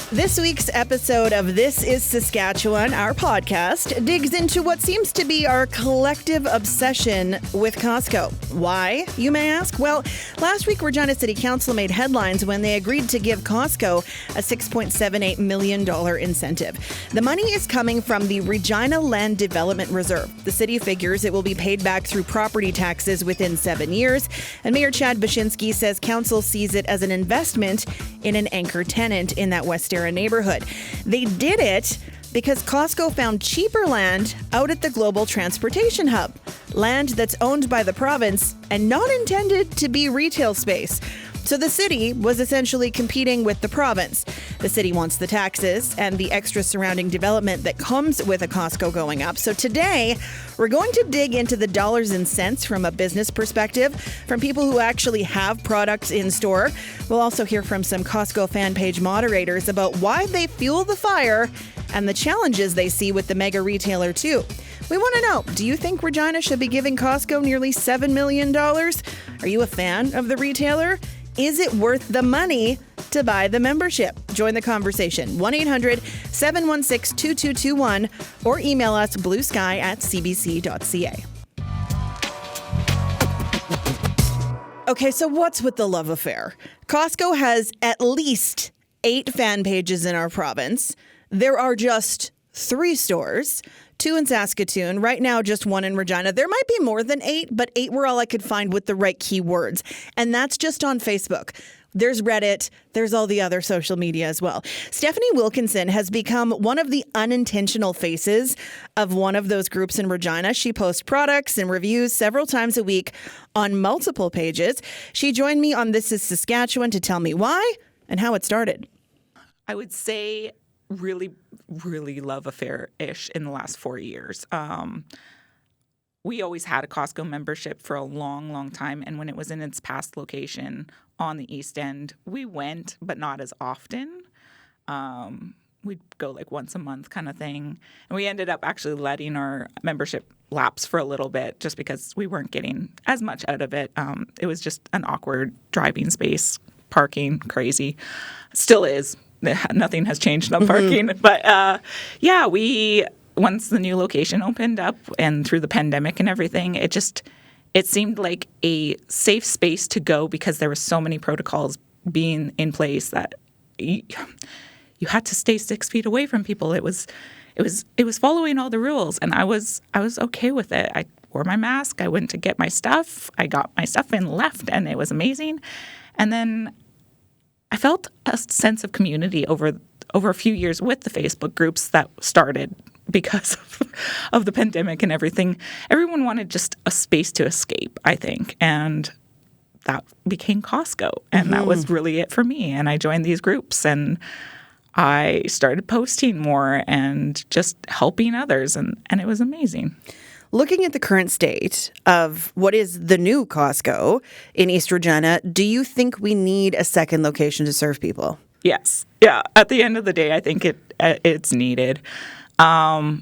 This week's episode of This is Saskatchewan, our podcast, digs into what seems to be our collective obsession with Costco. Why, you may ask? Well, last week, Regina City Council made headlines when they agreed to give Costco a $6.78 million incentive. The money is coming from the Regina Land Development Reserve. The city figures it will be paid back through property taxes within 7 years. And Mayor Chad Bashinsky says council sees it as an investment in an anchor tenant in that West neighborhood. They did it because Costco found cheaper land out at the Global Transportation Hub, land that's owned by the province and not intended to be retail space. So the city was essentially competing with the province. The city wants the taxes and the extra surrounding development that comes with a Costco going up. So today, we're going to dig into the dollars and cents from a business perspective, from people who actually have products in store. We'll also hear from some Costco fan page moderators about why they fuel the fire and the challenges they see with the mega retailer too. We want to know, do you think Regina should be giving Costco nearly $7 million? Are you a fan of the retailer? Is it worth the money to buy the membership? Join the conversation. 1-800-716-2221 or email us bluesky@cbc.ca. Okay, so what's with the love affair? Costco has at least 8 fan pages in our province. There are just 3 stores. 2 in Saskatoon. Right now, just 1 in Regina. There might be more than 8, but 8 were all I could find with the right keywords. And that's just on Facebook. There's Reddit. There's all the other social media as well. Stephanie Wilkinson has become one of the unintentional faces of one of those groups in Regina. She posts products and reviews several times a week on multiple pages. She joined me on This is Saskatchewan to tell me why and how it started. I would say really love affair-ish in the last 4 years. We always had a Costco membership for a long time, and when it was in its past location on the East End, we went, but not as often. We'd go like once a month kind of thing, and we ended up actually letting our membership lapse for a little bit just because we weren't getting as much out of it. It was just an awkward driving space, parking, crazy. Still is. Nothing has changed on parking. But once the new location opened up and through the pandemic and everything, it seemed like a safe space to go because there were so many protocols being in place that you had to stay 6 feet away from people. It was following all the rules, and I was okay with it. I wore my mask. I went to get my stuff. I got my stuff and left, and it was amazing. And then I felt a sense of community over a few years with the Facebook groups that started because of the pandemic and everything. Everyone wanted just a space to escape, I think, and that became Costco, and that was really it for me. And I joined these groups, and I started posting more and just helping others, and it was amazing. Looking at the current state of what is the new Costco in East Regina, do you think we need a second location to serve people? Yes. Yeah. At the end of the day, I think it's needed. The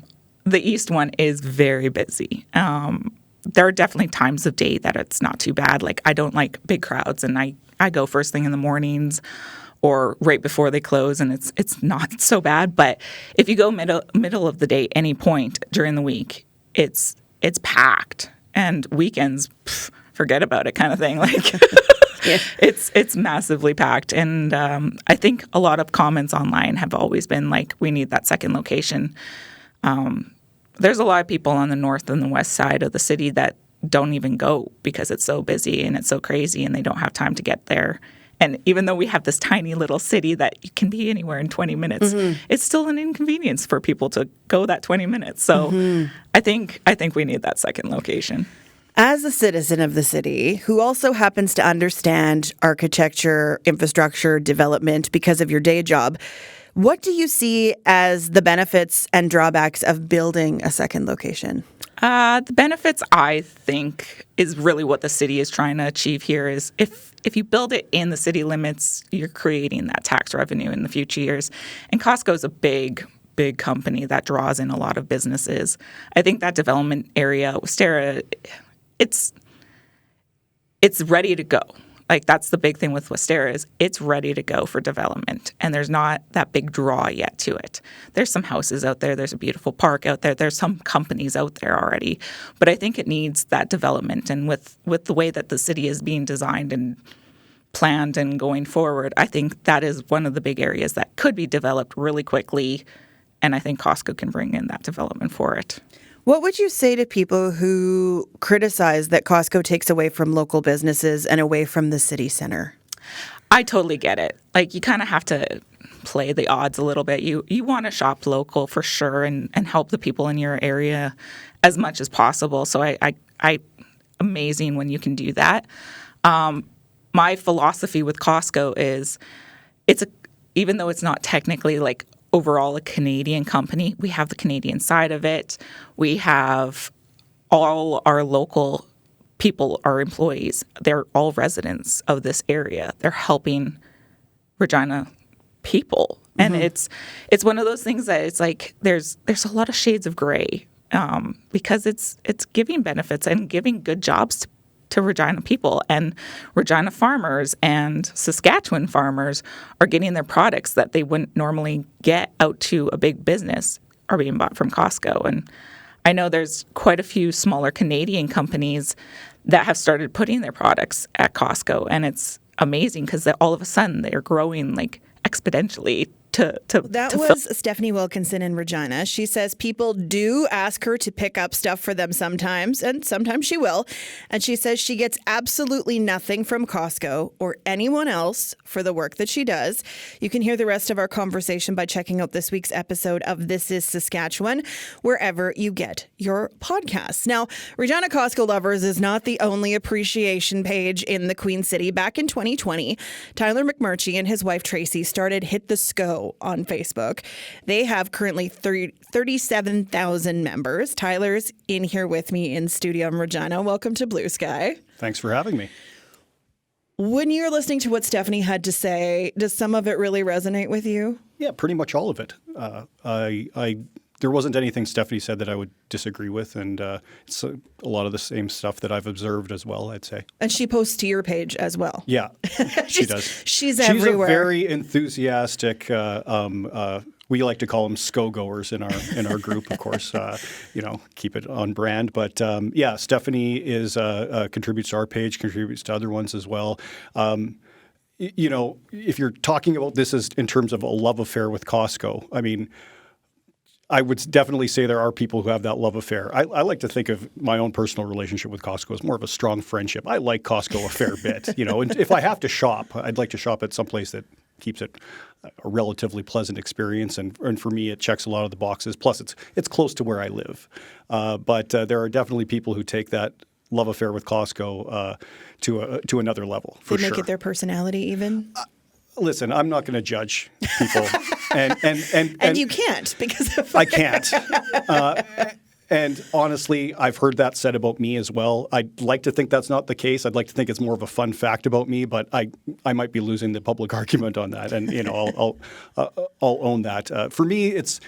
East one is very busy. There are definitely times of day that it's not too bad. Like, I don't like big crowds, and I go first thing in the mornings or right before they close, and it's not so bad. But if you go middle of the day, any point during the week, it's packed, and weekends, forget about it, kind of thing. Like, yeah. It's massively packed, and I think a lot of comments online have always been like, we need that second location. There's a lot of people on the north and the west side of the city that don't even go because it's so busy and it's so crazy, and they don't have time to get there. And even though we have this tiny little city that you can be anywhere in 20 minutes, it's still an inconvenience for people to go that 20 minutes. So I think we need that second location. As a citizen of the city who also happens to understand architecture, infrastructure, development because of your day job, what do you see as the benefits and drawbacks of building a second location? The benefits, I think, is really what the city is trying to achieve here is if you build it in the city limits, you're creating that tax revenue in the future years. And Costco is a big company that draws in a lot of businesses. I think that development area, Westera, it's ready to go. Like, that's the big thing with Westera is it's ready to go for development, and there's not that big draw yet to it. There's some houses out there. There's a beautiful park out there. There's some companies out there already. But I think it needs that development. And with the way that the city is being designed and planned and going forward, I think that is one of the big areas that could be developed really quickly. And I think Costco can bring in that development for it. What would you say to people who criticize that Costco takes away from local businesses and away from the city center? I totally get it. Like, you kind of have to play the odds a little bit. You want to shop local for sure and help the people in your area as much as possible. So I amazing when you can do that. My philosophy with Costco is even though it's not technically like overall a Canadian company, we have the Canadian side of it. We have all our local people, our employees. They're all residents of this area. They're helping Regina people. And it's one of those things that it's like there's a lot of shades of gray because it's giving benefits and giving good jobs to Regina people, and Regina farmers and Saskatchewan farmers are getting their products that they wouldn't normally get out to a big business are being bought from Costco. And I know there's quite a few smaller Canadian companies that have started putting their products at Costco, and it's amazing because all of a sudden they're growing like exponentially That was Stephanie Wilkinson in Regina. She says people do ask her to pick up stuff for them sometimes, and sometimes she will. And she says she gets absolutely nothing from Costco or anyone else for the work that she does. You can hear the rest of our conversation by checking out this week's episode of This is Saskatchewan, wherever you get your podcasts. Now, Regina Costco Lovers is not the only appreciation page in the Queen City. Back in 2020, Tyler McMurtry and his wife Tracy started Hit the SCO on Facebook. They have currently 37,000 members. Tyler's in here with me in studio in Regina. Welcome to Blue Sky. Thanks for having me. When you're listening to what Stephanie had to say, does some of it really resonate with you? Yeah, pretty much all of it. There wasn't anything Stephanie said that I would disagree with, and it's a lot of the same stuff that I've observed as well, I'd say. And she posts to your page as well. Yeah, she does. She's everywhere. She's a very enthusiastic. We like to call them SCO goers in our group, of course. Keep it on brand. But yeah, Stephanie contributes to our page, contributes to other ones as well. If you're talking about this as in terms of a love affair with Costco, I mean, I would definitely say there are people who have that love affair. I like to think of my own personal relationship with Costco as more of a strong friendship. I like Costco a fair bit, and if I have to shop, I'd like to shop at some place that keeps it a relatively pleasant experience. And for me, it checks a lot of the boxes. Plus, it's close to where I live. But there are definitely people who take that love affair with Costco to another level. They make it their personality even? Listen, I'm not going to judge people, and you can't because of I can't. And honestly, I've heard that said about me as well. I'd like to think that's not the case. I'd like to think it's more of a fun fact about me, but I might be losing the public argument on that, and I'll own that. For me, it's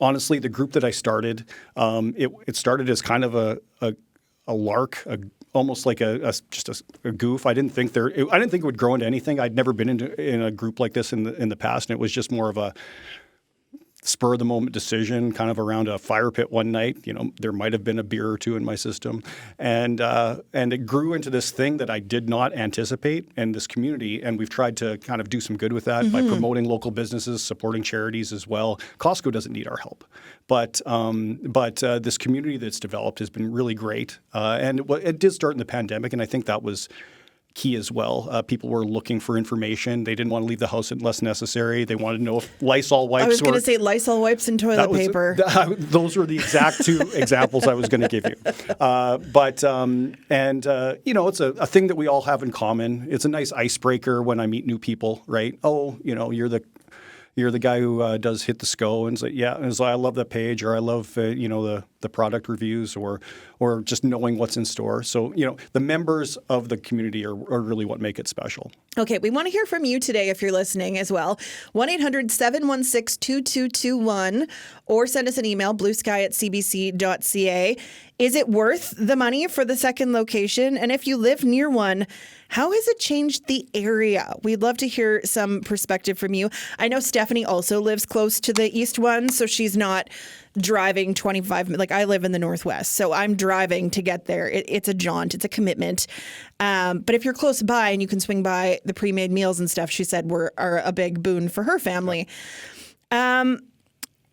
honestly the group that I started. It started as kind of a lark, almost like just a goof. I didn't think it would grow into anything. I'd never been in a group like this in the past, and it was just more of a spur of the moment decision, kind of around a fire pit one night. There might have been a beer or two in my system, and it grew into this thing that I did not anticipate in this community. And we've tried to kind of do some good with that by promoting local businesses, supporting charities as well. Costco doesn't need our help, but this community that's developed has been really great. And it did start in the pandemic, and I think that was key as well. People were looking for information. They didn't want to leave the house unless necessary. They wanted to know if Lysol wipes were... I was going to say Lysol wipes and toilet paper. Those were the exact two examples I was going to give you. It's a thing that we all have in common. It's a nice icebreaker when I meet new people, right? Oh, you're the guy who does Hit the SCO, and it's like, yeah, and it's like, I love that page, or I love the product reviews, or just knowing what's in store. So the members of the community are really what make it special. Okay, we want to hear from you today if you're listening as well. 1-800-716-2221, or send us an email, bluesky@cbc.ca. Is it worth the money for the second location? And if you live near one, how has it changed the area? We'd love to hear some perspective from you. I know Stephanie also lives close to the east one, so she's not driving 25 minutes. Like, I live in the Northwest, so I'm driving to get there. It's a jaunt. It's a commitment. But if you're close by and you can swing by the pre-made meals and stuff, she said are a big boon for her family.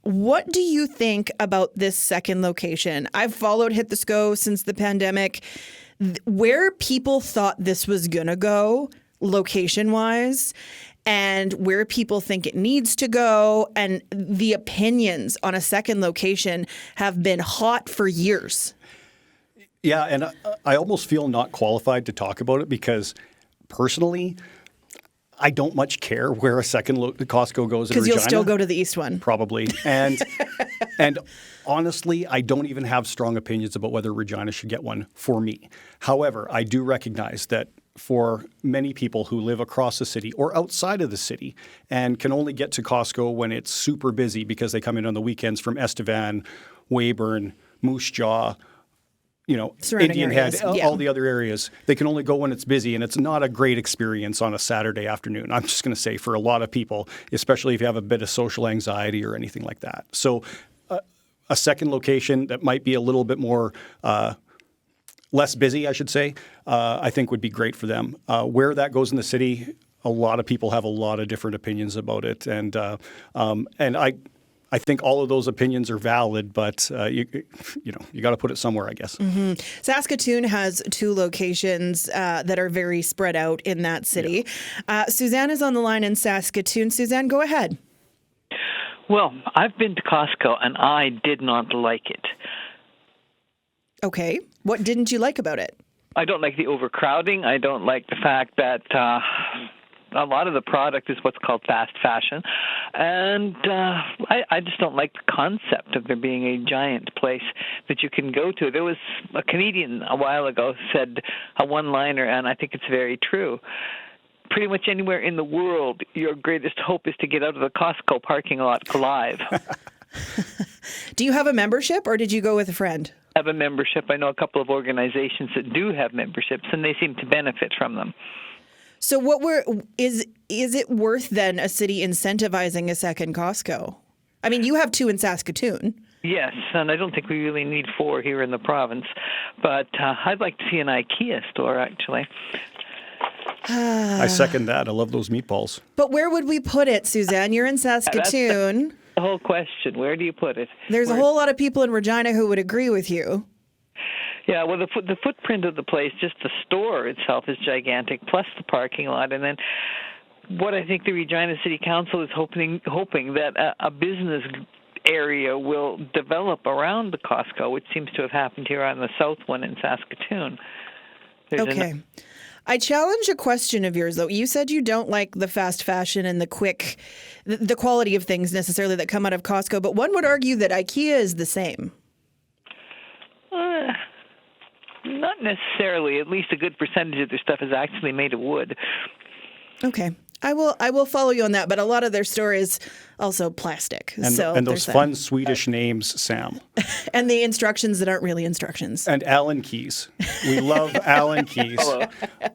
What do you think about this second location? I've followed Hit the Sco since the pandemic. Where people thought this was going to go location-wise and where people think it needs to go, and the opinions on a second location have been hot for years. Yeah, and I almost feel not qualified to talk about it because personally, I don't much care where a second Costco goes in Regina. Because you'll still go to the east one. Probably. And honestly, I don't even have strong opinions about whether Regina should get one for me. However, I do recognize that for many people who live across the city or outside of the city and can only get to Costco when it's super busy because they come in on the weekends from Estevan, Weyburn, Moose Jaw, Indian Head, all the other areas. They can only go when it's busy, and it's not a great experience on a Saturday afternoon. I'm just going to say for a lot of people, especially if you have a bit of social anxiety or anything like that. So a second location that might be a little bit more less busy, I should say, I think would be great for them. Where that goes in the city, a lot of people have a lot of different opinions about it, and I think all of those opinions are valid, but you got to put it somewhere, I guess. Mm-hmm. Saskatoon has 2 locations that are very spread out in that city. Yeah. Suzanne is on the line in Saskatoon. Suzanne, go ahead. Well, I've been to Costco, and I did not like it. Okay. What didn't you like about it? I don't like the overcrowding. I don't like the fact that a lot of the product is what's called fast fashion. And I just don't like the concept of there being a giant place that you can go to. There was a comedian a while ago said a one-liner, and I think it's very true. Pretty much anywhere in the world, your greatest hope is to get out of the Costco parking lot alive. Do you have a membership, or did you go with a friend? I have a membership. I know a couple of organizations that do have memberships, and they seem to benefit from them. So is it worth then a city incentivizing a second Costco? I mean, you have 2 in Saskatoon. Yes, and I don't think we really need 4 here in the province. But I'd like to see an IKEA store, actually. I second that. I love those meatballs. But where would we put it, Suzanne? You're in Saskatoon. That's the whole question. Where do you put it? There's a whole lot of people in Regina who would agree with you. Yeah, well, the footprint of the place, just the store itself, is gigantic, plus the parking lot. And then what I think the Regina City Council is hoping that a business area will develop around the Costco, which seems to have happened here on the south one in Saskatoon. Okay. I challenge a question of yours, though. You said you don't like the fast fashion and the quality of things necessarily that come out of Costco, but one would argue that IKEA is the same. Not necessarily. At least a good percentage of their stuff is actually made of wood. Okay. I will follow you on that, but a lot of their store is also plastic. And those fun Swedish names, Sam. And the instructions that aren't really instructions. And Allen keys. We love Allen keys. Hello.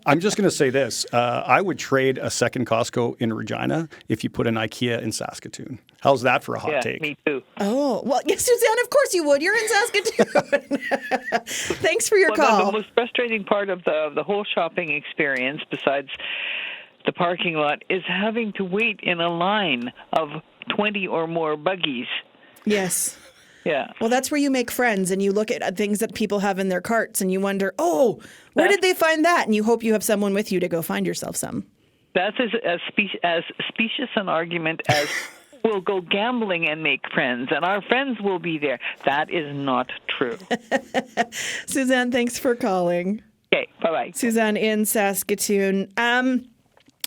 I'm just going to say this. I would trade a second Costco in Regina if you put an IKEA in Saskatoon. How's that for a hot take? Me too. Oh, well, yes, Suzanne, of course you would. You're in Saskatoon. Thanks for your call. The most frustrating part of the whole shopping experience, besides the parking lot, is having to wait in a line of 20 or more buggies. Yes. Yeah. Well, that's where you make friends and you look at things that people have in their carts and you wonder, where did they find that? And you hope you have someone with you to go find yourself some. That's as specious an argument as we'll go gambling and make friends, and our friends will be there. That is not true. Suzanne, thanks for calling. Okay, bye-bye. Suzanne in Saskatoon.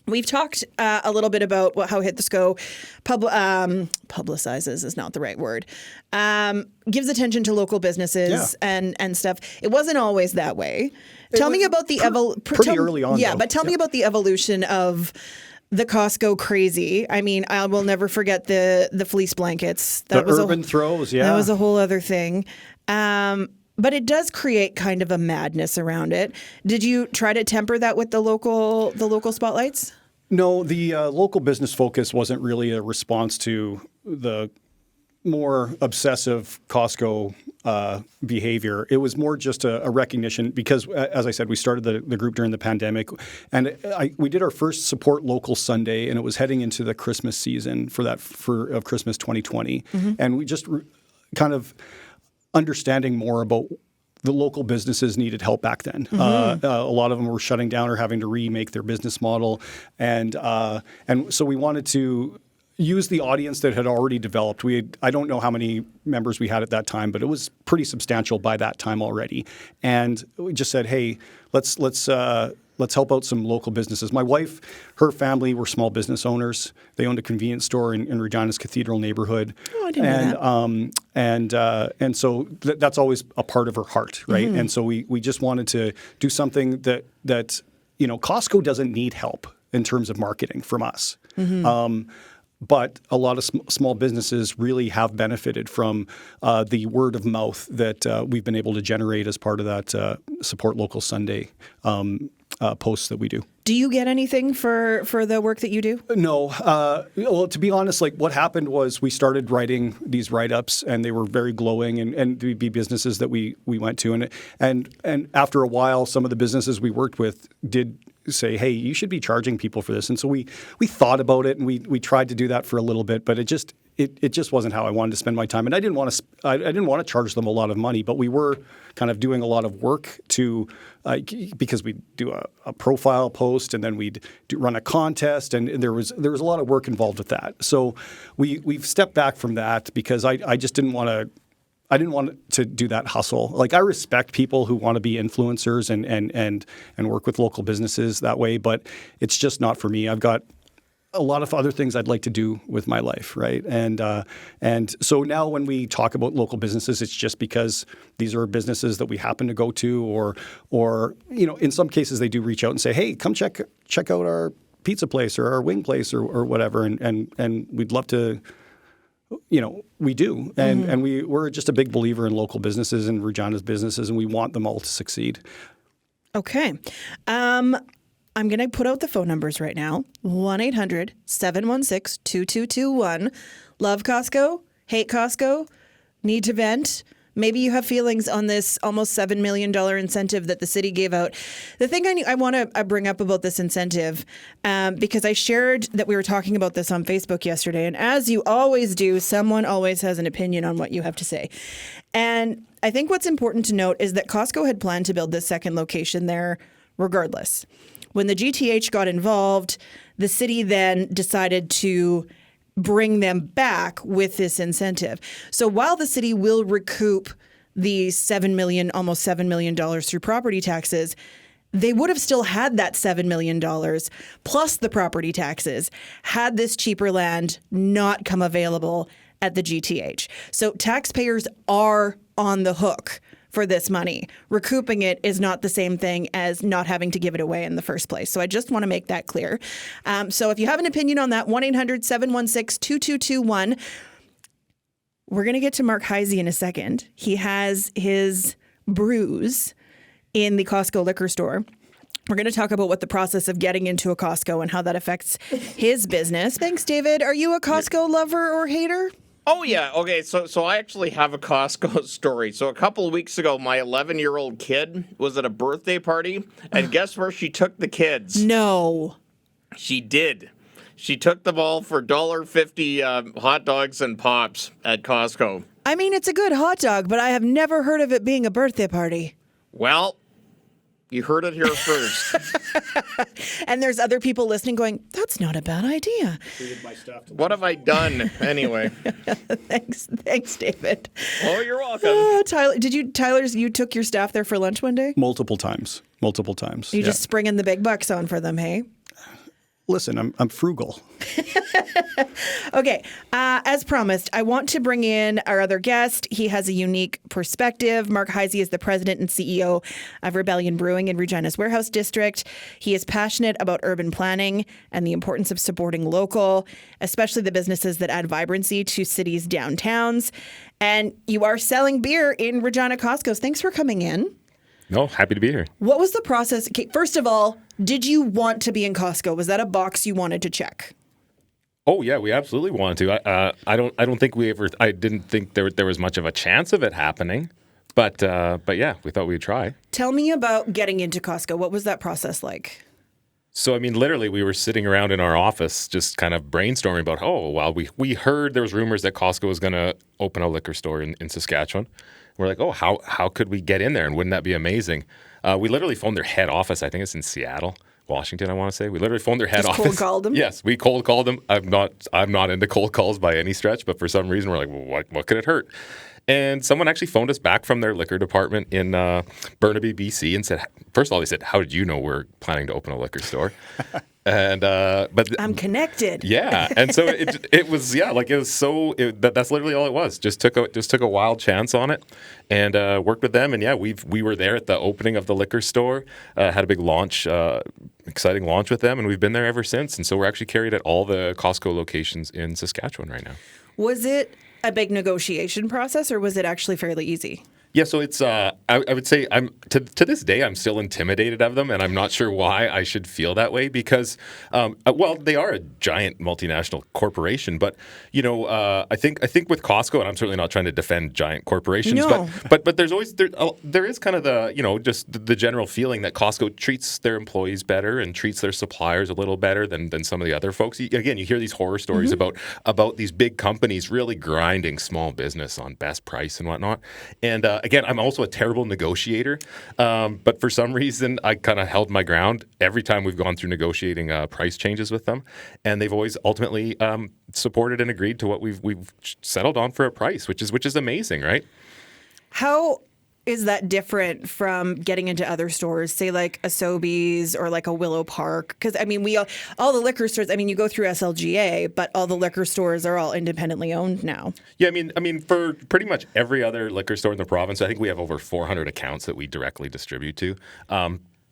We've talked a little bit about how Hit the Sco publicizes is not the right word. Gives attention to local businesses and stuff. It wasn't always that way. Tell me about the early on. Yeah, but tell me about the evolution of the Costco crazy. I mean, I will never forget the fleece blankets. That was urban throws. Yeah, that was a whole other thing. But it does create kind of a madness around it. Did you try to temper that with the local spotlights? No, the local business focus wasn't really a response to the more obsessive Costco behavior. It was more just a recognition because, as I said, we started the group during the pandemic, and we did our first Support Local Sunday, and it was heading into the Christmas season of Christmas 2020, and we just kind of understanding more about the local businesses needed help back then. A lot of them were shutting down or having to remake their business model, and so we wanted to use the audience that had already developed. I don't know how many members we had at that time, but it was pretty substantial by that time already. And we just said, hey, let's help out some local businesses. My wife, her family were small business owners. They owned a convenience store in Regina's Cathedral neighborhood. Oh, I didn't know that. And so that's always a part of her heart, right? And so we just wanted to do something that Costco doesn't need help in terms of marketing from us. But a lot of small businesses really have benefited from the word of mouth that we've been able to generate as part of that Support Local Sunday posts that we do. Do you get anything for the work that you do? No. Well, to be honest, what happened was we started writing these write-ups, and they were very glowing, and there'd be businesses that we went to, and after a while, some of the businesses we worked with did say, hey, you should be charging people for this. And so we thought about it, and we tried to do that for a little bit, but it just wasn't how I wanted to spend my time. And I didn't want to charge them a lot of money, but we were kind of doing a lot of work because we do a profile post, and then we'd run a contest, and there was a lot of work involved with that. So we've stepped back from that because I just didn't want to. I didn't want to do that hustle. I respect people who want to be influencers and work with local businesses that way, but it's just not for me. I've got a lot of other things I'd like to do with my life, right? And so now when we talk about local businesses, it's just because these are businesses that we happen to go to, or in some cases they do reach out and say, hey, come check out our pizza place or our wing place or whatever, and we'd love to. We do. And we're just a big believer in local businesses and Regina's businesses, and we want them all to succeed. Okay. I'm going to put out the phone numbers right now. 1-800-716-2221. Love Costco? Hate Costco? Need to vent? Maybe you have feelings on this almost $7 million incentive that the city gave out. The thing I want to bring up about this incentive, because I shared that we were talking about this on Facebook yesterday, and as you always do, someone always has an opinion on what you have to say. And I think what's important to note is that Costco had planned to build this second location there regardless. When the GTH got involved, the city then decided to bring them back with this incentive. So while the city will recoup the almost $7 million through property taxes, they would have still had that $7 million plus the property taxes had this cheaper land not come available at the GTH. So taxpayers are on the hook for this money. Recouping it is not the same thing as not having to give it away in the first place. So I just want to make that clear. So if you have an opinion on that, 1-800-716-2221. We're going to get to Mark Heisey in a second. He has his brews in the Costco liquor store. We're going to talk about what the process of getting into a Costco and how that affects his business. Thanks, David. Are you a Costco lover or hater? Oh, yeah. Okay, so I actually have a Costco story. So a couple of weeks ago, my 11-year-old kid was at a birthday party, and guess where she took the kids? No. She did. She took them all for $1.50 hot dogs and pops at Costco. I mean, it's a good hot dog, but I have never heard of it being a birthday party. Well, you heard it here first. And there's other people listening going, that's not a bad idea. What have I done anyway? Thanks, David. Oh, you're welcome. Tyler, you took your staff there for lunch one day? Multiple times. You just springing the big bucks on for them, hey? Listen, I'm frugal. Okay, as promised, I want to bring in our other guest. He has a unique perspective. Mark Heisey is the president and CEO of Rebellion Brewing in Regina's Warehouse District. He is passionate about urban planning and the importance of supporting local, especially the businesses that add vibrancy to cities' downtowns. And you are selling beer in Regina Costco's. Thanks for coming in. No, happy to be here. What was the process? Okay, first of all, did you want to be in Costco? Was that a box you wanted to check? Oh yeah, we absolutely wanted to. I don't think we ever. I didn't think there was much of a chance of it happening, but yeah, we thought we'd try. Tell me about getting into Costco. What was that process like? So I mean, literally, we were sitting around in our office, just kind of brainstorming about. Oh, well, we heard there was rumors that Costco was going to open a liquor store in Saskatchewan. We're like, oh, how could we get in there? And wouldn't that be amazing? We literally phoned their head office. I think it's in Seattle, Washington, I want to say. We literally phoned their head office. Cold called them? Yes, we cold called them. I'm not into cold calls by any stretch, but for some reason we're like, well, what could it hurt? And someone actually phoned us back from their liquor department in Burnaby, BC, and said, first of all, they said, how did you know we're planning to open a liquor store? And but I'm connected. Yeah, and so it was that's literally all it was. Just took a wild chance on it, and worked with them. And yeah, we were there at the opening of the liquor store. Had a big launch, exciting launch with them, and we've been there ever since. And so we're actually carried at all the Costco locations in Saskatchewan right now. Was it a big negotiation process, or was it actually fairly easy? Yeah, so it's I would say I'm to this day I'm still intimidated of them, and I'm not sure why I should feel that way because they are a giant multinational corporation, but you know I think with Costco, and I'm certainly not trying to defend giant corporations, no. but there's always there is kind of the just the general feeling that Costco treats their employees better and treats their suppliers a little better than some of the other folks. Again, you hear these horror stories about these big companies really grinding small business on best price and whatnot, and again, I'm also a terrible negotiator, but for some reason, I kind of held my ground every time we've gone through negotiating price changes with them, and they've always ultimately supported and agreed to what we've settled on for a price, which is amazing, right? How is that different from getting into other stores, say like a Sobeys or like a Willow Park? Because I mean, all the liquor stores. I mean, you go through SLGA, but all the liquor stores are all independently owned now. Yeah, I mean, for pretty much every other liquor store in the province, I think we have over 400 accounts that we directly distribute to.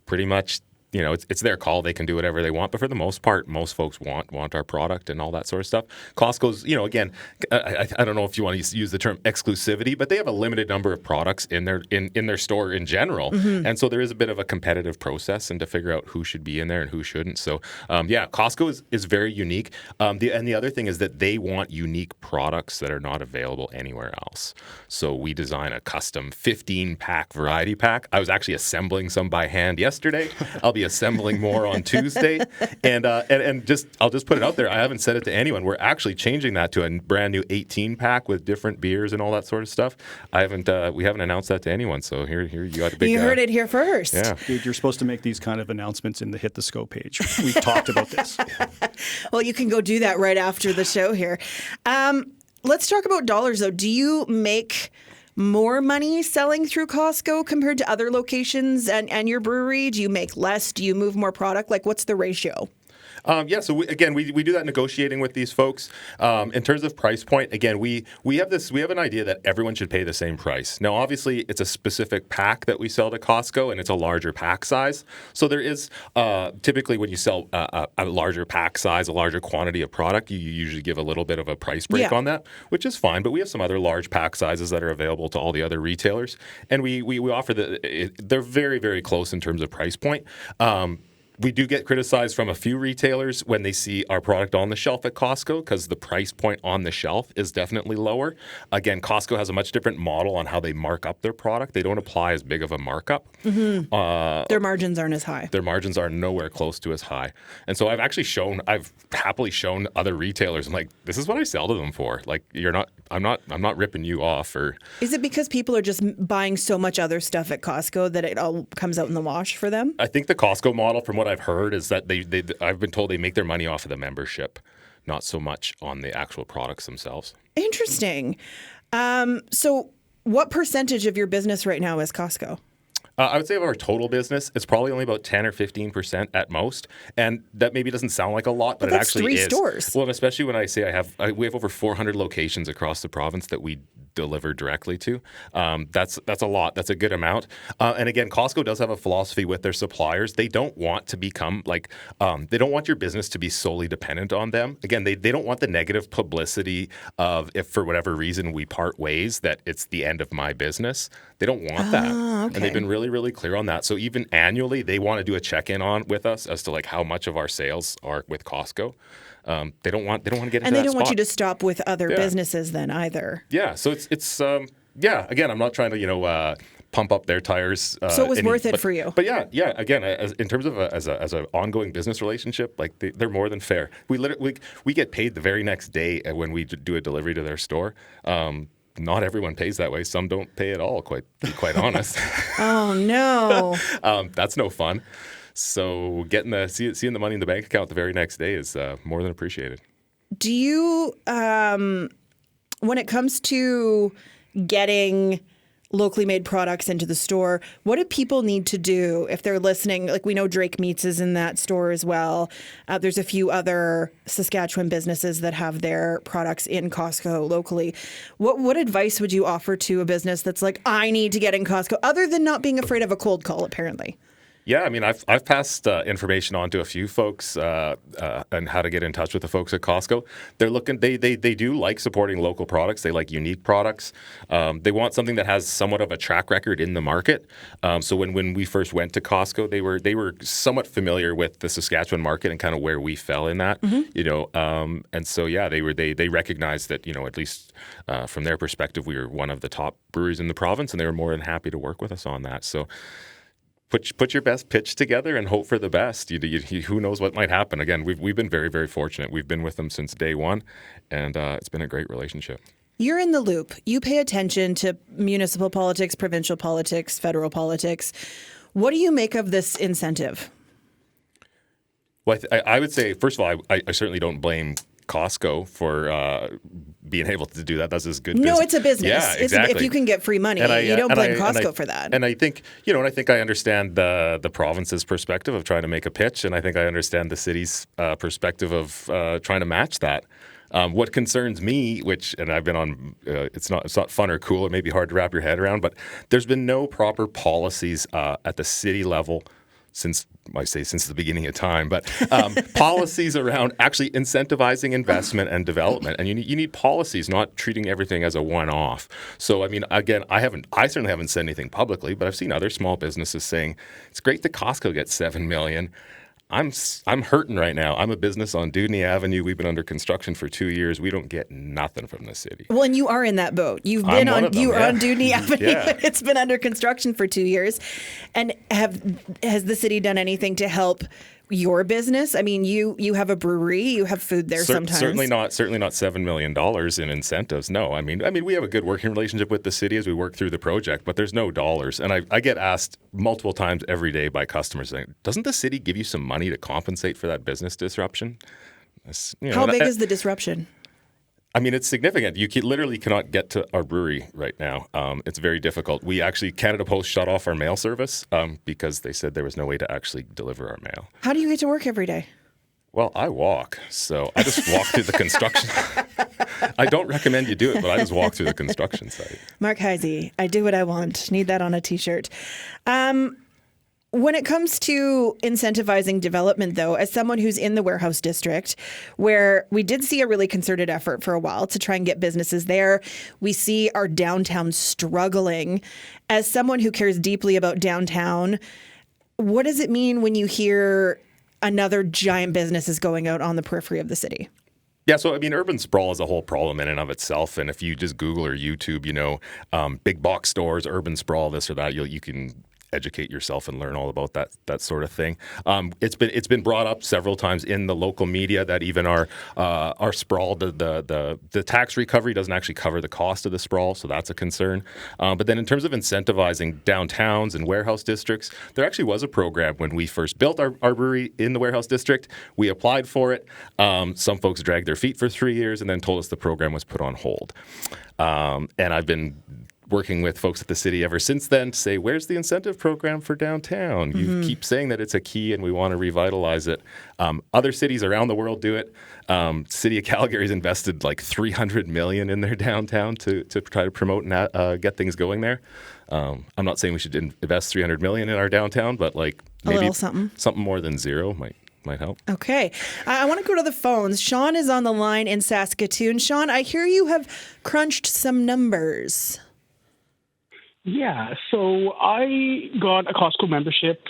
Pretty much. You know, it's their call. They can do whatever they want. But for the most part, most folks want our product and all that sort of stuff. Costco's, again, I don't know if you want to use the term exclusivity, but they have a limited number of products in their store in general. Mm-hmm. And so there is a bit of a competitive process and to figure out who should be in there and who shouldn't. So, Costco is very unique. The other thing is that they want unique products that are not available anywhere else. So we design a custom 15-pack variety pack. I was actually assembling some by hand yesterday. I'll be assembling more on Tuesday, and I'll just put it out there. I haven't said it to anyone. We're actually changing that to a brand new 18-pack with different beers and all that sort of stuff. We haven't announced that to anyone. So here you got a big. You heard it here first. Yeah, dude, you're supposed to make these kind of announcements in the Hit the Scope page. We've talked about this. Well, you can go do that right after the show here. Let's talk about dollars, though. Do you make more money selling through Costco compared to other locations and your brewery? Do you make less? Do you move more product? Like, what's the ratio? So we do that negotiating with these folks. In terms of price point, again, we have an idea that everyone should pay the same price. Now, obviously, it's a specific pack that we sell to Costco, and it's a larger pack size. So there is typically when you sell a larger pack size, a larger quantity of product, you usually give a little bit of a price break on that, which is fine. But we have some other large pack sizes that are available to all the other retailers, and we offer they're very, very close in terms of price point. We do get criticized from a few retailers when they see our product on the shelf at Costco because the price point on the shelf is definitely lower. Again, Costco has a much different model on how they mark up their product. They don't apply as big of a markup. Mm-hmm. Their margins aren't as high. Their margins are nowhere close to as high. And so I've happily shown other retailers, I'm like, this is what I sell to them for. Like, I'm not ripping you off. Or is it because people are just buying so much other stuff at Costco that it all comes out in the wash for them? I think the Costco model, from what I've heard, is that I've been told they make their money off of the membership, not so much on the actual products themselves. Interesting. So what percentage of your business right now is Costco? I would say of our total business, it's probably only about 10 or 15% at most. And that maybe doesn't sound like a lot, but it that's actually 3 is. stores. Well, and especially when I say we have over 400 locations across the province that we deliver directly to. That's a lot. That's a good amount. And again, Costco does have a philosophy with their suppliers. They don't want to become they don't want your business to be solely dependent on them. Again, they don't want the negative publicity of if for whatever reason we part ways, that it's the end of my business. They don't want that. Okay. And they've been really, really clear on that. So even annually, they want to do a check-in with us as to like how much of our sales are with Costco. They don't want to get into that And they don't want spot. you to stop with other businesses then either. Yeah, so it's again, I'm not trying to pump up their tires. So it was worth it for you. But yeah. Again, in terms of as an ongoing business relationship, like they're more than fair. We get paid the very next day when we do a delivery to their store. Not everyone pays that way. Some don't pay at all. To be quite honest. Oh no. That's no fun. So seeing the money in the bank account the very next day is more than appreciated. Do you, when it comes to getting locally made products into the store, what do people need to do if they're listening? Like we know Drake Meats is in that store as well. There's a few other Saskatchewan businesses that have their products in Costco locally. What advice would you offer to a business that's like, I need to get in Costco, other than not being afraid of a cold call, apparently? Yeah, I mean, I've passed information on to a few folks on how to get in touch with the folks at Costco. They're looking. They do like supporting local products. They like unique products. They want something that has somewhat of a track record in the market. So when we first went to Costco, they were somewhat familiar with the Saskatchewan market and kind of where we fell in that. And so yeah, they recognized that at least from their perspective, we were one of the top breweries in the province, and they were more than happy to work with us on that. So. Put your best pitch together and hope for the best. Who knows what might happen? Again, we've been very, very fortunate. We've been with them since day one, and it's been a great relationship. You're in the loop. You pay attention to municipal politics, provincial politics, federal politics. What do you make of this incentive? Well, I would say, first of all, I certainly don't blame Costco for being able to do that. That's as good business. No, it's a business. Yeah, exactly. If you can get free money, you don't blame Costco for that. And I think, I think I understand the province's perspective of trying to make a pitch, and I think I understand the city's perspective of trying to match that. What concerns me, and I've been on, it's not fun or cool, it may be hard to wrap your head around, but there's been no proper policies at the city level since the beginning of time, but policies around actually incentivizing investment and development. And you need policies, not treating everything as a one-off. So, I mean, again, I certainly haven't said anything publicly, but I've seen other small businesses saying, it's great that Costco gets $7 million. I'm hurting right now. I'm a business on Doney Avenue. We've been under construction for 2 years. We don't get nothing from the city. Well, and you are in that boat. You've been on Doney Avenue. Yeah. It's been under construction for 2 years. And has the city done anything to help your business? I mean, you have a brewery, you have food there sometimes. Certainly not $7 million in incentives. No, I mean, we have a good working relationship with the city as we work through the project, but there's no dollars. And I get asked multiple times every day by customers saying, doesn't the city give you some money to compensate for that business disruption? How big is the disruption? I mean, it's significant. You literally cannot get to our brewery right now. It's very difficult. We actually, Canada Post shut off our mail service because they said there was no way to actually deliver our mail. How do you get to work every day? Well, I walk, so I just walk through the construction. I don't recommend you do it, but I just walk through the construction site. Mark Heisey, I do what I want. Need that on a T-shirt. When it comes to incentivizing development, though, as someone who's in the warehouse district, where we did see a really concerted effort for a while to try and get businesses there, we see our downtown struggling. As someone who cares deeply about downtown, what does it mean when you hear another giant business is going out on the periphery of the city? Yeah, so I mean, urban sprawl is a whole problem in and of itself. And if you just Google or YouTube, big box stores, urban sprawl, this or that, you can educate yourself and learn all about that sort of thing. It's been brought up several times in the local media that even our sprawl, the tax recovery doesn't actually cover the cost of the sprawl, so that's a concern. But then in terms of incentivizing downtowns and warehouse districts, there actually was a program when we first built our brewery in the warehouse district. We applied for it. Some folks dragged their feet for 3 years and then told us the program was put on hold. And I've been working with folks at the city ever since then to say, where's the incentive program for downtown? You keep saying that it's a key and we want to revitalize it. Other cities around the world do it. City of Calgary's invested like $300 million in their downtown to try to promote and get things going there. I'm not saying we should invest $300 million in our downtown, but like maybe something more than zero might help. Okay. I want to go to the phones. Sean is on the line in Saskatoon. Sean, I hear you have crunched some numbers. Yeah, so I got a Costco membership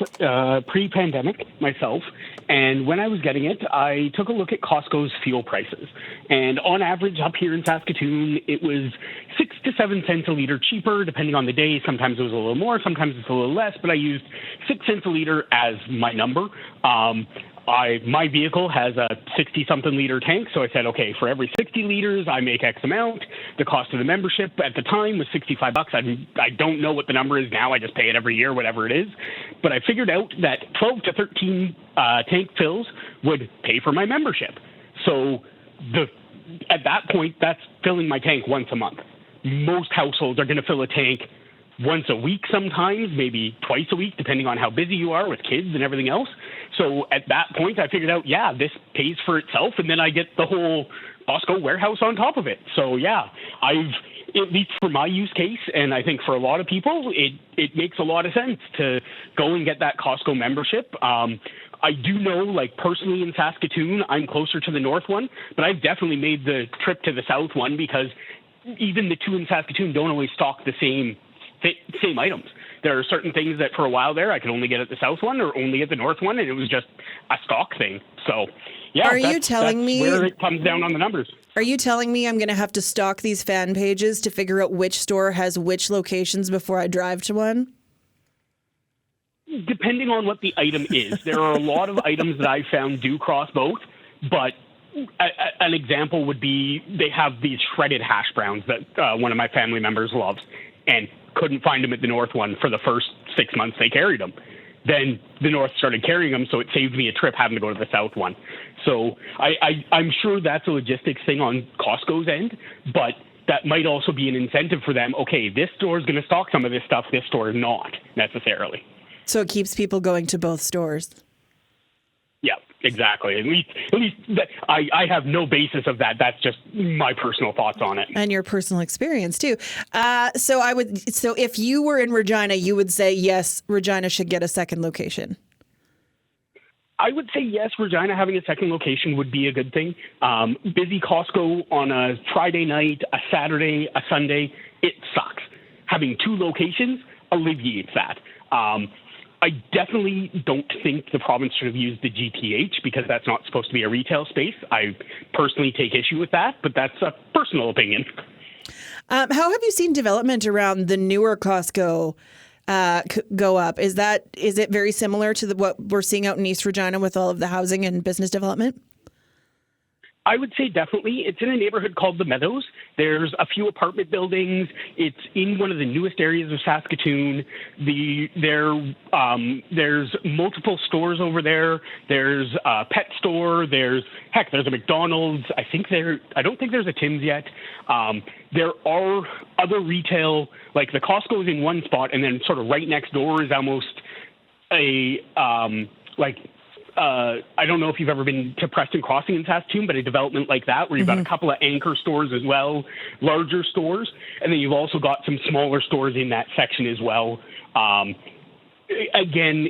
pre-pandemic myself, and when I was getting it, I took a look at Costco's fuel prices. And on average, up here in Saskatoon, it was 6 to 7 cents a liter cheaper, depending on the day. Sometimes it was a little more, sometimes it's a little less, but I used 6 cents a liter as my number. My vehicle has a 60-something liter tank, so I said, okay, for every 60 liters, I make X amount. The cost of the membership at the time was $65. I don't know what the number is now. I just pay it every year, whatever it is. But I figured out that 12 to 13 tank fills would pay for my membership. So at that point, that's filling my tank once a month. Most households are going to fill a tank once a week sometimes, maybe twice a week, depending on how busy you are with kids and everything else. So at that point, I figured out, yeah, this pays for itself, and then I get the whole Costco warehouse on top of it. So yeah, at least for my use case, and I think for a lot of people, it makes a lot of sense to go and get that Costco membership. I do know, like personally in Saskatoon, I'm closer to the north one, but I've definitely made the trip to the south one because even the two in Saskatoon don't always stock the same items. There are certain things that for a while there I could only get at the south one or only at the north one, and it was just a stock thing. So yeah, are you telling me where it comes down on the numbers? Are you telling me I'm going to have to stalk these fan pages to figure out which store has which locations before I drive to one? Depending on what the item is. There are a lot of items that I've found do cross both, but an example would be they have these shredded hash browns that one of my family members loves, and couldn't find them at the north one for the first 6 months they carried them. Then the north started carrying them, so it saved me a trip having to go to the south one. So I'm sure that's a logistics thing on Costco's end, but that might also be an incentive for them. Okay, this store is going to stock some of this stuff, this store is not necessarily. So it keeps people going to both stores. Yeah, exactly. At least I have no basis of that. That's just my personal thoughts on it. And your personal experience too. So if you were in Regina, you would say, yes, Regina should get a second location. I would say yes, Regina having a second location would be a good thing. Busy Costco on a Friday night, a Saturday, a Sunday, it sucks. Having two locations alleviates that. I definitely don't think the province should have used the GTH because that's not supposed to be a retail space. I personally take issue with that, but that's a personal opinion. How have you seen development around the newer Costco go up? Is it very similar to what we're seeing out in East Regina with all of the housing and business development? I would say definitely. It's in a neighborhood called The Meadows. There's a few apartment buildings. It's in one of the newest areas of Saskatoon. There's multiple stores over there. There's a pet store. There's a McDonald's. I don't think there's a Tim's yet. There are other retail, like the Costco is in one spot, and then sort of right next door is almost a I don't know if you've ever been to Preston Crossing in Saskatoon, but a development like that where you've got a couple of anchor stores as well, larger stores, and then you've also got some smaller stores in that section as well. Again,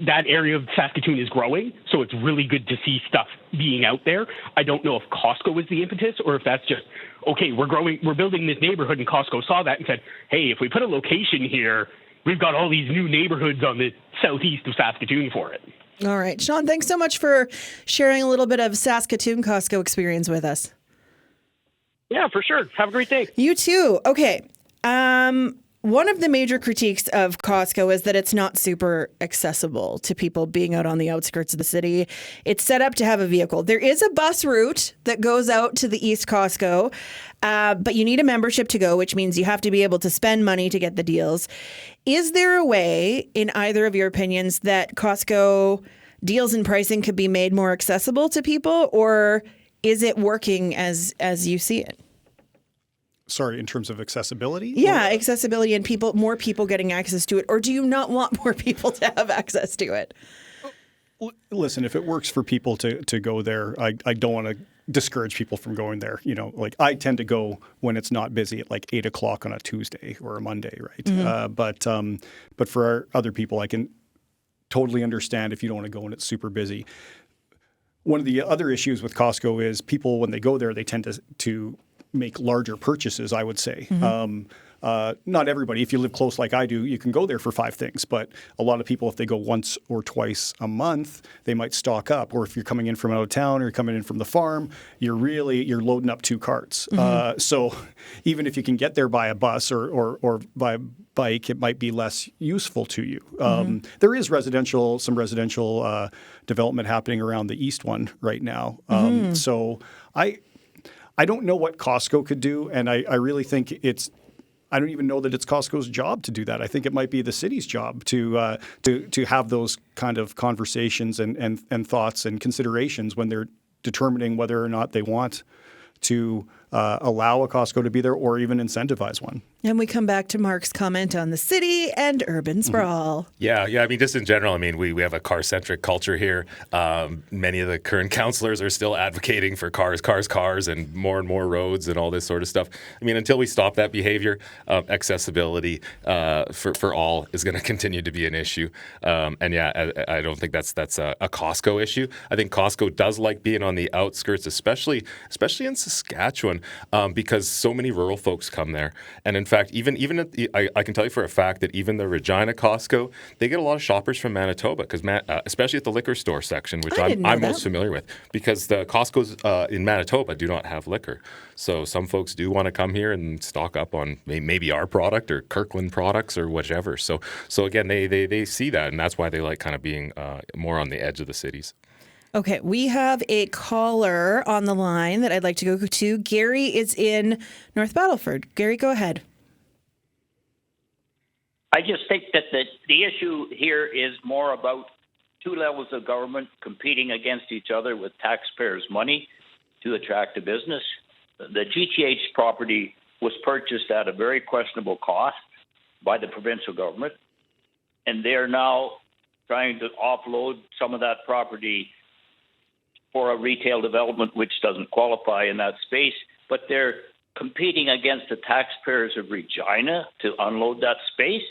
that area of Saskatoon is growing, so it's really good to see stuff being out there. I don't know if Costco is the impetus or if that's just, okay, we're building this neighborhood, and Costco saw that and said, hey, if we put a location here, we've got all these new neighborhoods on the southeast of Saskatoon for it. All right. Sean, thanks so much for sharing a little bit of Saskatoon Costco experience with us. Yeah, for sure. Have a great day. You too. Okay. One of the major critiques of Costco is that it's not super accessible to people being out on the outskirts of the city. It's set up to have a vehicle. There is a bus route that goes out to the East Costco, but you need a membership to go, which means you have to be able to spend money to get the deals. Is there a way, in either of your opinions, that Costco deals and pricing could be made more accessible to people, or is it working as you see it? Sorry, in terms of accessibility? Yeah, accessibility and more people getting access to it. Or do you not want more people to have access to it? Listen, if it works for people to go there, I don't want to discourage people from going there. Like I tend to go when it's not busy at like 8 o'clock on a Tuesday or a Monday, right? Mm-hmm. But for other people, I can totally understand if you don't want to go when it's super busy. One of the other issues with Costco is people, when they go there, they tend to make larger purchases, I would say. Mm-hmm. Not everybody. If you live close like I do, you can go there for 5 things. But a lot of people, if they go once or twice a month, they might stock up. Or if you're coming in from out of town or you're coming in from the farm, you're loading up 2 carts. Mm-hmm. So even if you can get there by a bus or by bike, it might be less useful to you. There is some residential development happening around the east one right now. So I don't know what Costco could do, and I really think I don't even know that it's Costco's job to do that. I think it might be the city's job to have those kind of conversations and thoughts and considerations when they're determining whether or not they want to allow a Costco to be there or even incentivize one. And we come back to Mark's comment on the city and urban sprawl. Yeah. I mean, just in general, I mean, we have a car-centric culture here. Many of the current councillors are still advocating for cars, and more roads and all this sort of stuff. I mean, until we stop that behavior, accessibility for all is going to continue to be an issue. And yeah, I don't think that's a Costco issue. I think Costco does like being on the outskirts, especially in Saskatchewan, because so many rural folks come there. And in fact, even at I can tell you for a fact that even the Regina Costco, they get a lot of shoppers from Manitoba, because especially at the liquor store section, which I'm most familiar with, because the Costcos in Manitoba do not have liquor. So some folks do want to come here and stock up on maybe our product or Kirkland products or whichever. So again, they see that, and that's why they like kind of being more on the edge of the cities. Okay, we have a caller on the line that I'd like to go to. Gary is in North Battleford. Gary, go ahead. I just think that the issue here is more about 2 levels of government competing against each other with taxpayers' money to attract a business. The GTH property was purchased at a very questionable cost by the provincial government, and they're now trying to offload some of that property for a retail development which doesn't qualify in that space, but they're competing against the taxpayers of Regina to unload that space.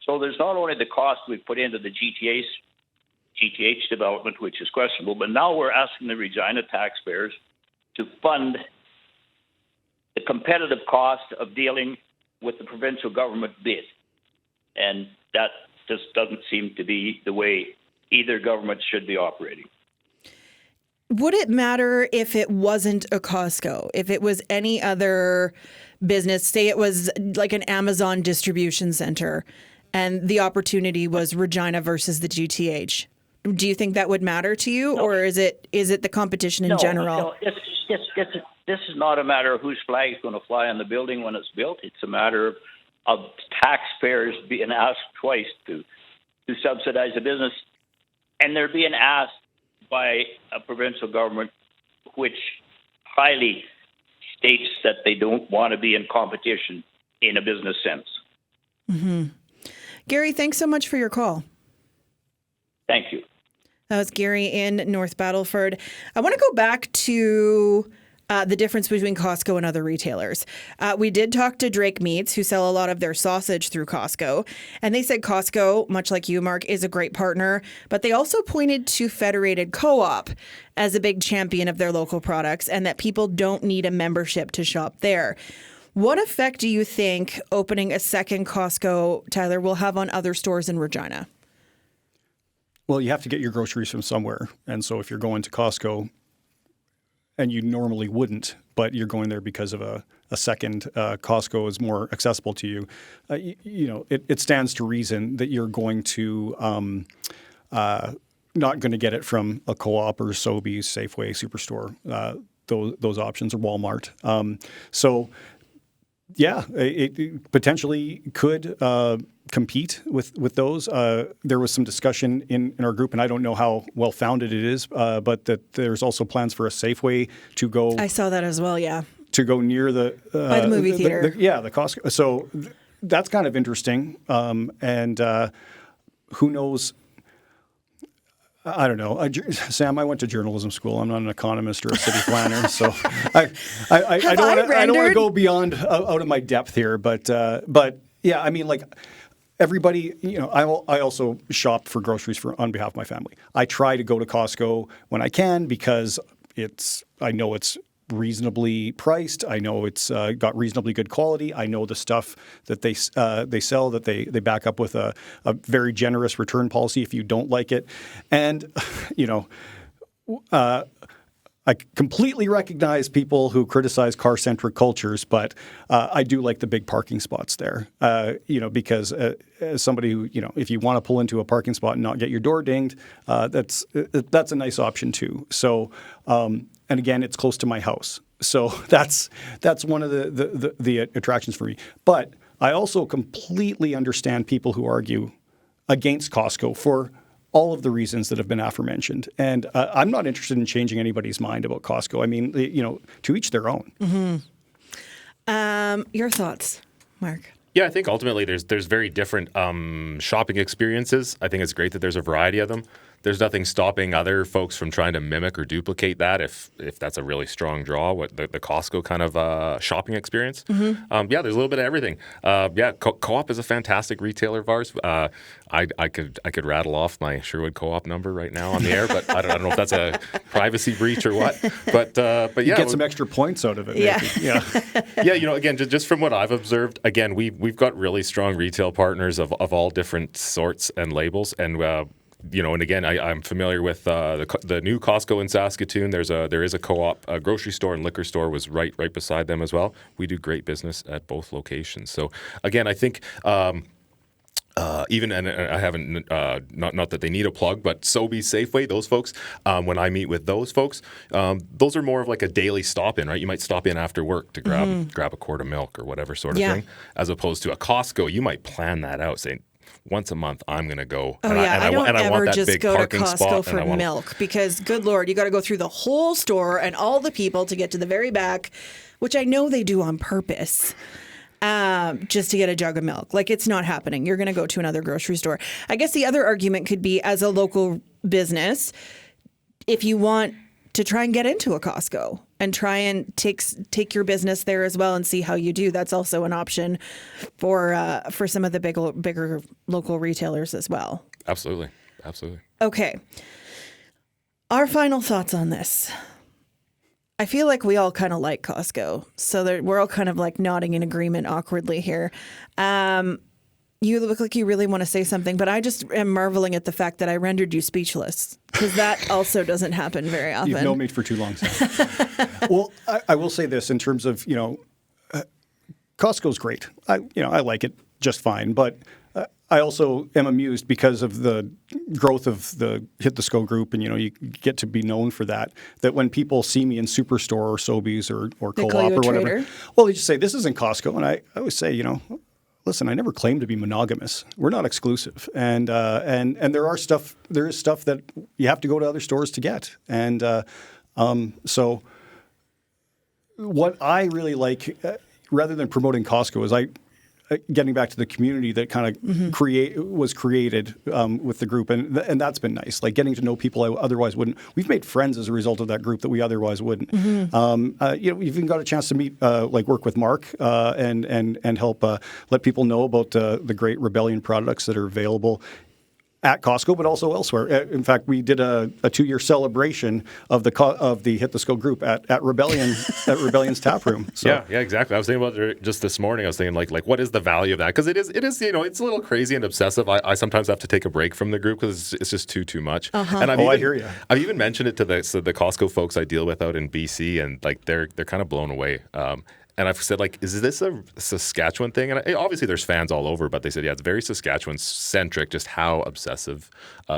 So there's not only the cost we put into the GTH development, which is questionable, but now we're asking the Regina taxpayers to fund the competitive cost of dealing with the provincial government bid. And that just doesn't seem to be the way either government should be operating. Would it matter if it wasn't a Costco, if it was any other business, say it was like an Amazon distribution center, and the opportunity was Regina versus the GTH? Do you think that would matter to you, No. or is it the competition in general? No, this is not a matter of whose flag is going to fly on the building when it's built. It's a matter of taxpayers being asked twice to subsidize a business, and they're being asked by a provincial government which highly states that they don't want to be in competition in a business sense. Mm-hmm. Gary, thanks so much for your call. Thank you. That was Gary in North Battleford. I want to go back to the difference between Costco and other retailers. We did talk to Drake Meats, who sell a lot of their sausage through Costco, and they said Costco, much like you, Mark, is a great partner, but they also pointed to Federated Co-op as a big champion of their local products and that people don't need a membership to shop there. What effect do you think opening a second Costco, Tyler, will have on other stores in Regina? Well, you have to get your groceries from somewhere. And so if you're going to Costco, and you normally wouldn't, but you're going there because of a second Costco is more accessible to you, it stands to reason that you're going to not going to get it from a Co-op or Sobeys, Safeway, Superstore, those options, or Walmart. Yeah, it potentially could compete with those. There was some discussion in our group, and I don't know how well-founded it is, but that there's also plans for a Safeway to go. I saw that as well, yeah. to go near the by the movie theater. The Costco. So that's kind of interesting. And who knows? I don't know. Sam, I went to journalism school. I'm not an economist or a city planner, so I don't want to go beyond out of my depth here. But yeah, I mean, like everybody, I also shop for groceries on behalf of my family. I try to go to Costco when I can because I know it's reasonably priced. I know it's got reasonably good quality. I know the stuff that they sell, that they back up with a very generous return policy if you don't like it. And, I completely recognize people who criticize car-centric cultures, but I do like the big parking spots there, because as somebody who, if you want to pull into a parking spot and not get your door dinged, that's a nice option too. So, and again, it's close to my house. So that's one of the attractions for me. But I also completely understand people who argue against Costco for all of the reasons that have been aforementioned. And I'm not interested in changing anybody's mind about Costco. I mean, to each their own. Mm-hmm. Your thoughts, Mark? Yeah, I think ultimately there's very different shopping experiences. I think it's great that there's a variety of them. There's nothing stopping other folks from trying to mimic or duplicate that if that's a really strong draw, what the Costco kind of shopping experience. Mm-hmm. There's a little bit of everything. Co-op is a fantastic retailer of ours. I could rattle off my Sherwood Co-op number right now on the air, but I don't know if that's a privacy breach or what. But yeah, you get some extra points out of it. Yeah, maybe. Yeah. Again, just from what I've observed, again we've got really strong retail partners of all different sorts and labels, and and again, I'm familiar with the new Costco in Saskatoon. There is a co-op, a grocery store and liquor store was right beside them as well. We do great business at both locations. So again, I think even, and I haven't, not that they need a plug, but Sobeys, Safeway, those folks, when I meet with those folks, those are more of like a daily stop in, right? You might stop in after work to grab a quart of milk or whatever sort of thing, as opposed to a Costco. You might plan that out, saying, once a month, I'm going to go. Oh, I don't ever just go to Costco for milk because, good Lord, you got to go through the whole store and all the people to get to the very back, which I know they do on purpose, just to get a jug of milk. Like, it's not happening. You're going to go to another grocery store. I guess the other argument could be, as a local business, if you want to try and get into a Costco and try and take your business there as well and see how you do. That's also an option for some of the bigger local retailers as well. Absolutely. Okay. Our final thoughts on this. I feel like we all kind of like Costco, so we're all kind of like nodding in agreement awkwardly here. You look like you really want to say something, but I just am marveling at the fact that I rendered you speechless, because that also doesn't happen very often. You've known me for too long, Sam. Well, I will say this in terms of, Costco's great. I like it just fine, but I also am amused because of the growth of the Hit the Sco group, and you get to be known for that. That when people see me in Superstore or Sobeys or Co-op or whatever, well, they just say this isn't Costco, and I always say, listen, I never claimed to be monogamous. We're not exclusive, and there is stuff that you have to go to other stores to get, and so what I really like, rather than promoting Costco, is getting back to the community that kind of was created with the group, and that's been nice. Like getting to know people I otherwise wouldn't. We've made friends as a result of that group that we otherwise wouldn't. We've even got a chance to meet, work with Mark and help let people know about the great Rebellion products that are available at Costco, but also elsewhere. In fact, we did a 2-year celebration of the Hit the Sco group at Rebellion at Rebellion's tap room. So. Yeah, exactly. I was thinking about it just this morning. I was thinking like what is the value of that? Because it is it's a little crazy and obsessive. I sometimes have to take a break from the group because it's just too much. And I hear you. I've even mentioned it to the Costco folks I deal with out in BC, and like they're kind of blown away. And I've said, is this a Saskatchewan thing? And obviously there's fans all over, but they said, yeah, it's very Saskatchewan-centric, just how obsessive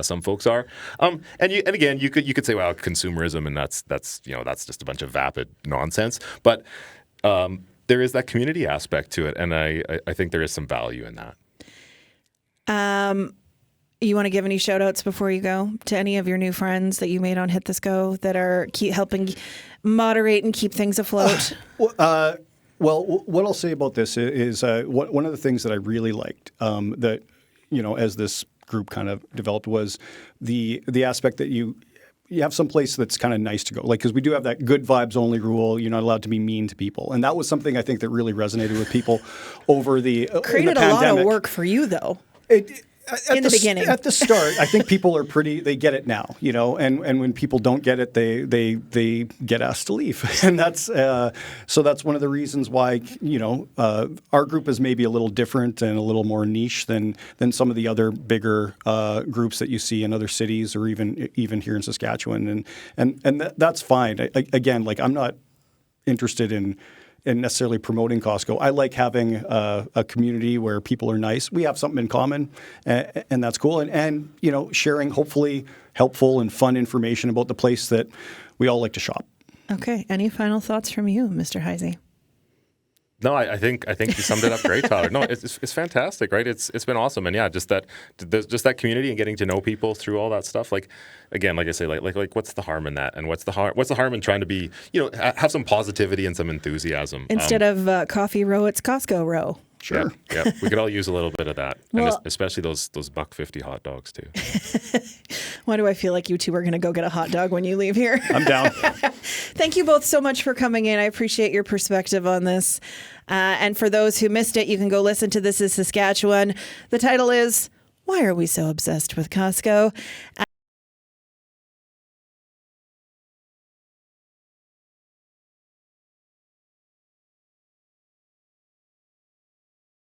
some folks are. And again, you could say, well, consumerism, and that's just a bunch of vapid nonsense. But there is that community aspect to it, and I think there is some value in that. You want to give any shout outs before you go to any of your new friends that you made on Hit This Go that are helping moderate and keep things afloat? Well, what I'll say about this is one of the things that I really liked that, as this group kind of developed was the aspect that you have some place that's kind of nice to go. Because we do have that good vibes only rule. You're not allowed to be mean to people. And that was something I think that really resonated with people over the Created the a lot pandemic. of work for you, though. In the beginning. At the start, I think people are they get it now, and when people don't get it, they get asked to leave. And that's so that's one of the reasons why, our group is maybe a little different and a little more niche than some of the other bigger groups that you see in other cities or even here in Saskatchewan. And that's fine. Again, I'm not interested in necessarily promoting Costco. I like having a community where people are nice. We have something in common, and that's cool. And sharing hopefully helpful and fun information about the place that we all like to shop. Okay. Any final thoughts from you, Mr. Heisey? No, I think you summed it up great, Tyler. No, it's fantastic, right? It's been awesome, and yeah, just that community and getting to know people through all that stuff. Again, like I say, like what's the harm in that, and what's the harm in trying to be, have some positivity and some enthusiasm instead of coffee row, it's Costco row. Sure. Yeah, we could all use a little bit of that, well, and especially those $1.50 hot dogs too. Why do I feel like you two are going to go get a hot dog when you leave here? I'm down. Thank you both so much for coming in. I appreciate your perspective on this. And for those who missed it, you can go listen to This Is Saskatchewan. The title is, Why Are We So Obsessed with Costco?